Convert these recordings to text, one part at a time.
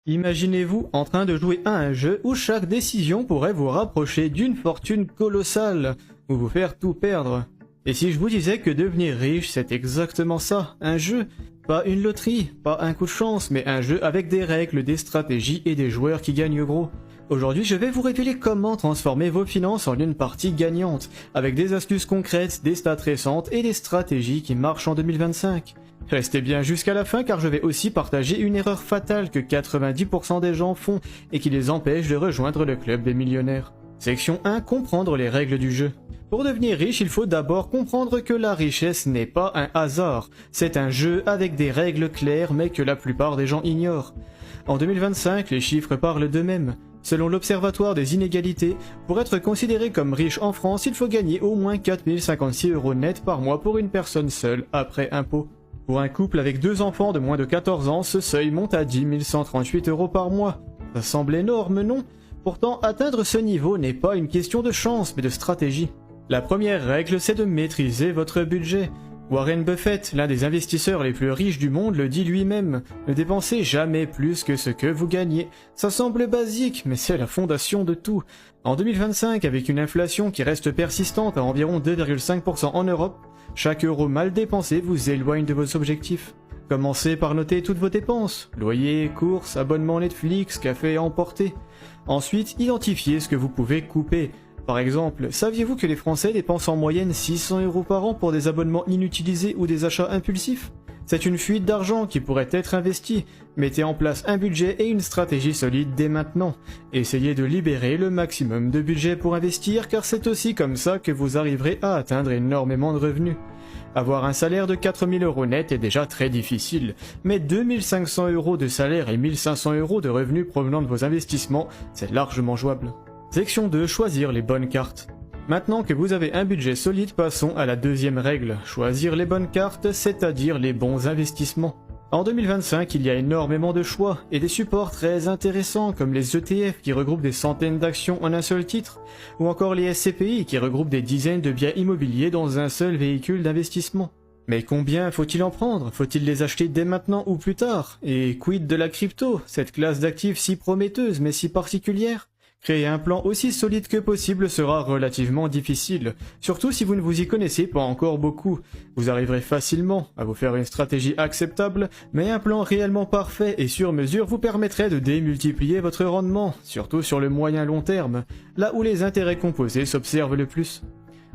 Imaginez-vous en train de jouer à un jeu où chaque décision pourrait vous rapprocher d'une fortune colossale, ou vous faire tout perdre. Et si je vous disais que devenir riche, c'est exactement ça, un jeu, pas une loterie, pas un coup de chance, mais un jeu avec des règles, des stratégies et des joueurs qui gagnent gros. Aujourd'hui, je vais vous révéler comment transformer vos finances en une partie gagnante, avec des astuces concrètes, des stats récentes et des stratégies qui marchent en 2025. Restez bien jusqu'à la fin car je vais aussi partager une erreur fatale que 90% des gens font et qui les empêche de rejoindre le club des millionnaires. Section 1. Comprendre les règles du jeu. Pour devenir riche, il faut d'abord comprendre que la richesse n'est pas un hasard. C'est un jeu avec des règles claires mais que la plupart des gens ignorent. En 2025, les chiffres parlent d'eux-mêmes. Selon l'Observatoire des inégalités, pour être considéré comme riche en France, il faut gagner au moins 4056 € net par mois pour une personne seule après impôt. Pour un couple avec 2 enfants de moins de 14 ans, ce seuil monte à 10 138 € par mois. Ça semble énorme, non? Pourtant, atteindre ce niveau n'est pas une question de chance, mais de stratégie. La première règle, c'est de maîtriser votre budget. Warren Buffett, l'un des investisseurs les plus riches du monde, le dit lui-même. Ne dépensez jamais plus que ce que vous gagnez. Ça semble basique, mais c'est la fondation de tout. En 2025, avec une inflation qui reste persistante à environ 2,5% en Europe, chaque euro mal dépensé vous éloigne de vos objectifs. Commencez par noter toutes vos dépenses, loyer, courses, abonnement Netflix, café à emporter. Ensuite, identifiez ce que vous pouvez couper. Par exemple, saviez-vous que les Français dépensent en moyenne 600 € par an pour des abonnements inutilisés ou des achats impulsifs? C'est une fuite d'argent qui pourrait être investie. Mettez en place un budget et une stratégie solide dès maintenant. Essayez de libérer le maximum de budget pour investir car c'est aussi comme ça que vous arriverez à atteindre énormément de revenus. Avoir un salaire de 4000 € net est déjà très difficile, mais 2500 € de salaire et 1500 € de revenus provenant de vos investissements, c'est largement jouable. Section 2. Choisir les bonnes cartes. Maintenant que vous avez un budget solide, passons à la deuxième règle. Choisir les bonnes cartes, c'est-à-dire les bons investissements. En 2025, il y a énormément de choix et des supports très intéressants comme les ETF qui regroupent des centaines d'actions en un seul titre, ou encore les SCPI qui regroupent des dizaines de biens immobiliers dans un seul véhicule d'investissement. Mais combien faut-il en prendre? Faut-il les acheter dès maintenant ou plus tard? Et quid de la crypto, cette classe d'actifs si prometteuse mais si particulière? Créer un plan aussi solide que possible sera relativement difficile, surtout si vous ne vous y connaissez pas encore beaucoup. Vous arriverez facilement à vous faire une stratégie acceptable, mais un plan réellement parfait et sur mesure vous permettrait de démultiplier votre rendement, surtout sur le moyen long terme, là où les intérêts composés s'observent le plus.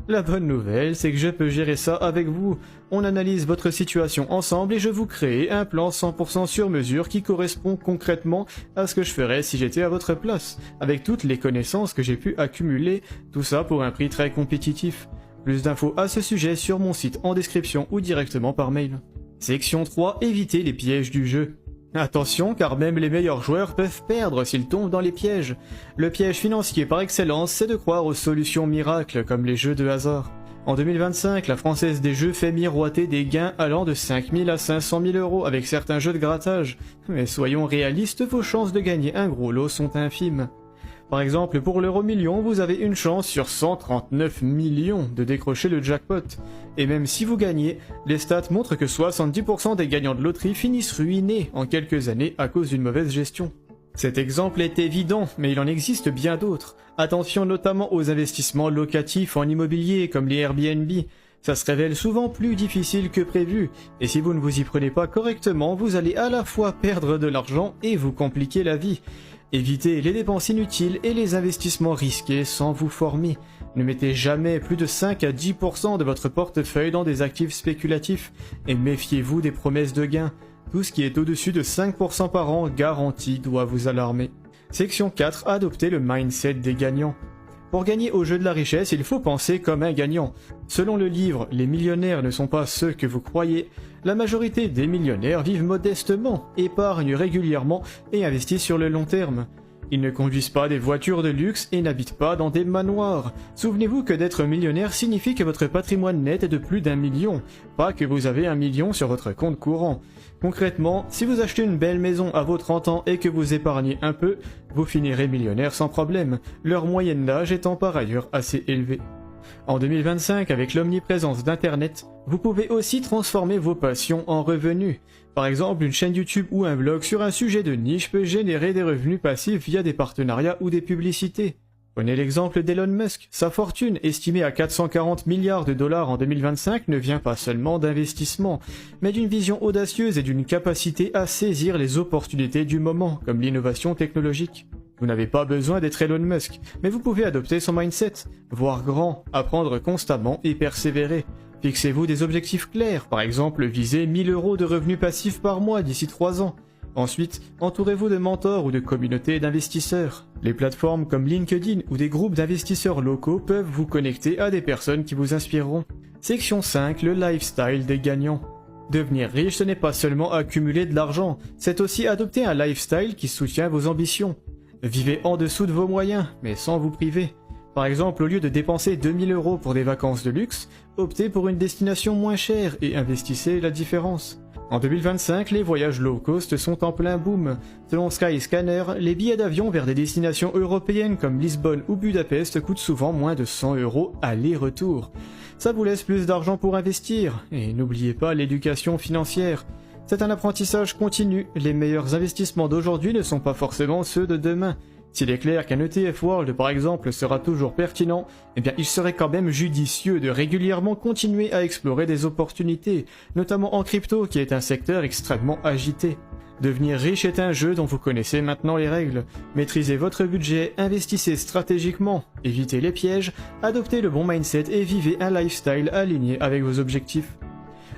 La bonne nouvelle, c'est que je peux gérer ça avec vous. On analyse votre situation ensemble et je vous crée un plan 100% sur mesure qui correspond concrètement à ce que je ferais si j'étais à votre place, avec toutes les connaissances que j'ai pu accumuler, tout ça pour un prix très compétitif. Plus d'infos à ce sujet sur mon site en description ou directement par mail. Section 3. Éviter les pièges du jeu. Attention car même les meilleurs joueurs peuvent perdre s'ils tombent dans les pièges. Le piège financier par excellence, c'est de croire aux solutions miracles comme les jeux de hasard. En 2025, la Française des Jeux fait miroiter des gains allant de 5 000 à 500 000 € avec certains jeux de grattage. Mais soyons réalistes, vos chances de gagner un gros lot sont infimes. Par exemple, pour l'euro-million, vous avez une chance sur 139 millions de décrocher le jackpot. Et même si vous gagnez, les stats montrent que 70% des gagnants de loterie finissent ruinés en quelques années à cause d'une mauvaise gestion. Cet exemple est évident, mais il en existe bien d'autres. Attention notamment aux investissements locatifs en immobilier comme les Airbnb. Ça se révèle souvent plus difficile que prévu, et si vous ne vous y prenez pas correctement, vous allez à la fois perdre de l'argent et vous compliquer la vie. Évitez les dépenses inutiles et les investissements risqués sans vous former. Ne mettez jamais plus de 5 à 10% de votre portefeuille dans des actifs spéculatifs et méfiez-vous des promesses de gains. Tout ce qui est au-dessus de 5% par an garanti doit vous alarmer. Section 4. Adoptez le mindset des gagnants. Pour gagner au jeu de la richesse, il faut penser comme un gagnant. Selon le livre « Les millionnaires ne sont pas ceux que vous croyez », la majorité des millionnaires vivent modestement, épargnent régulièrement et investissent sur le long terme. Ils ne conduisent pas des voitures de luxe et n'habitent pas dans des manoirs. Souvenez-vous que d'être millionnaire signifie que votre patrimoine net est de plus d'1 million, pas que vous avez 1 million sur votre compte courant. Concrètement, si vous achetez une belle maison à vos 30 ans et que vous épargnez un peu, vous finirez millionnaire sans problème, leur moyenne d'âge étant par ailleurs assez élevée. En 2025, avec l'omniprésence d'Internet, vous pouvez aussi transformer vos passions en revenus. Par exemple, une chaîne YouTube ou un blog sur un sujet de niche peut générer des revenus passifs via des partenariats ou des publicités. Prenez l'exemple d'Elon Musk. Sa fortune, estimée à 440 milliards de dollars en 2025, ne vient pas seulement d'investissements, mais d'une vision audacieuse et d'une capacité à saisir les opportunités du moment, comme l'innovation technologique. Vous n'avez pas besoin d'être Elon Musk, mais vous pouvez adopter son mindset, voir grand, apprendre constamment et persévérer. Fixez-vous des objectifs clairs, par exemple visez 1000 € de revenus passifs par mois d'ici 3 ans. Ensuite, entourez-vous de mentors ou de communautés d'investisseurs. Les plateformes comme LinkedIn ou des groupes d'investisseurs locaux peuvent vous connecter à des personnes qui vous inspireront. Section 5, le lifestyle des gagnants. Devenir riche, ce n'est pas seulement accumuler de l'argent, c'est aussi adopter un lifestyle qui soutient vos ambitions. Vivez en dessous de vos moyens, mais sans vous priver. Par exemple, au lieu de dépenser 2000 € pour des vacances de luxe, optez pour une destination moins chère et investissez la différence. En 2025, les voyages low cost sont en plein boom. Selon Skyscanner, les billets d'avion vers des destinations européennes comme Lisbonne ou Budapest coûtent souvent moins de 100 € aller-retour. Ça vous laisse plus d'argent pour investir, et n'oubliez pas l'éducation financière. C'est un apprentissage continu, les meilleurs investissements d'aujourd'hui ne sont pas forcément ceux de demain. S'il est clair qu'un ETF World par exemple sera toujours pertinent, eh bien il serait quand même judicieux de régulièrement continuer à explorer des opportunités, notamment en crypto qui est un secteur extrêmement agité. Devenir riche est un jeu dont vous connaissez maintenant les règles. Maîtrisez votre budget, investissez stratégiquement, évitez les pièges, adoptez le bon mindset et vivez un lifestyle aligné avec vos objectifs.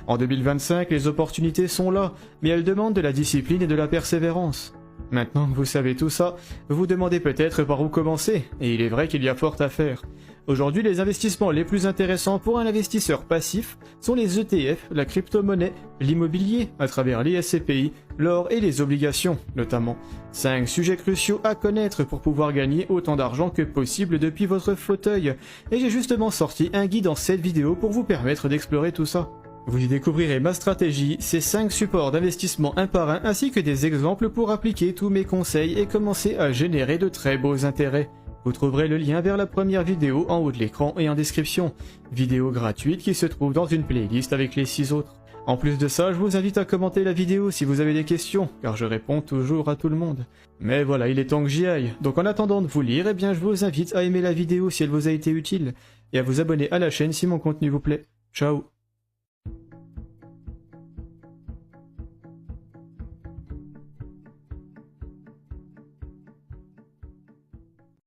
En 2025, les opportunités sont là, mais elles demandent de la discipline et de la persévérance. Maintenant que vous savez tout ça, vous vous demandez peut-être par où commencer, et il est vrai qu'il y a fort à faire. Aujourd'hui, les investissements les plus intéressants pour un investisseur passif sont les ETF, la crypto-monnaie, l'immobilier à travers les SCPI, l'or et les obligations notamment. 5 sujets cruciaux à connaître pour pouvoir gagner autant d'argent que possible depuis votre fauteuil, et j'ai justement sorti un guide dans cette vidéo pour vous permettre d'explorer tout ça. Vous y découvrirez ma stratégie, ces 5 supports d'investissement un par un, ainsi que des exemples pour appliquer tous mes conseils et commencer à générer de très beaux intérêts. Vous trouverez le lien vers la première vidéo en haut de l'écran et en description. Vidéo gratuite qui se trouve dans une playlist avec les 6 autres. En plus de ça, je vous invite à commenter la vidéo si vous avez des questions, car je réponds toujours à tout le monde. Mais voilà, il est temps que j'y aille. Donc en attendant de vous lire, eh bien je vous invite à aimer la vidéo si elle vous a été utile, et à vous abonner à la chaîne si mon contenu vous plaît. Ciao.